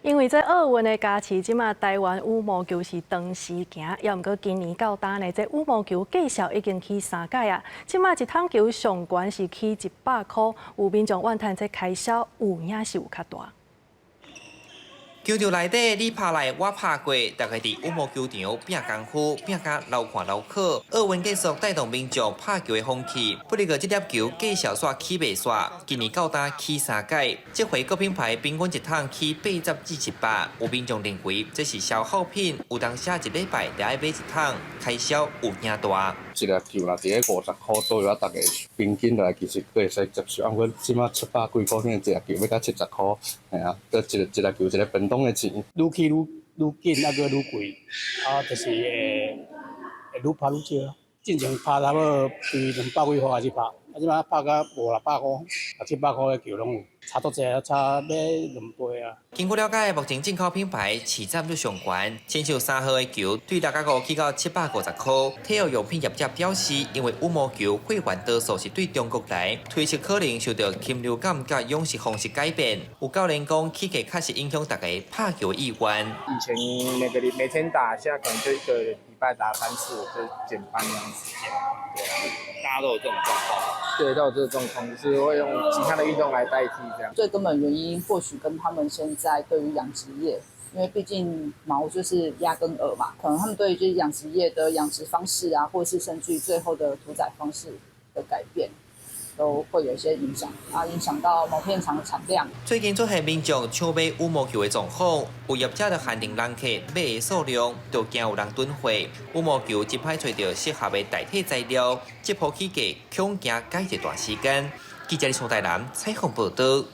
因为这奥运的加持，即马台湾羽毛球是长时行，也毋过今年到今呢，这羽毛球计数已经起3届啊。即马一桶球上悬是起100块，有民众怨叹这开销有影是有较大。球场内底，你拍来我拍过，大家伫羽毛球场拼功夫，拼甲流汗流渴。奥运结束，带动民众拍球的风气。不过这粒球计数煞起袂煞，今年到今起3届，这回各品牌平均一桶起80至100。有民众认为这是消耗品，有当时一礼拜就要买一桶，开销有影大。一粒球啦，伫咧50块左右啊，大家平均落来其实会使接受。啊，我即马700几块钱一粒球，要到70块，系啊，搁一粒球一个便当的钱。愈起愈紧，啊，搁愈贵，啊，就是会愈拍愈少。之前拍差不多对200几块开始拍，啊，即摆拍到500-600块，啊，700块的球拢有，差多济啊，差要2倍啊。经过了解，目前进口品牌市占率上悬，亲像3号的球，对605起到750块。体育用品业者表示，因为羽毛球会员多数是对中国来，推出可能受到禽流感甲养殖方式改变。有教练讲，起价确实影响大家拍球的意愿。以前每天打，现在可能就一个礼拜打3次，就减半这样时间。对啊，大家都有这种状况。对，都有这个状况，就是会用其他的运动来代替这样。最根本原因或许跟他们现在对于养殖业，因为毕竟毛就是鸭跟鹅嘛，可能他们对于就是养殖业的养殖方式啊，或者是甚至于最后的屠宰方式的改变，都会有一些影响啊，影响到某片场的产量。最近出现民众抢买羽毛球的状况，有业者就限定人客买的数量，就惊有人囤货。羽毛球真歹找到适合的代替材料，这波起价恐惊改一段时间。记者李松台南采访报道。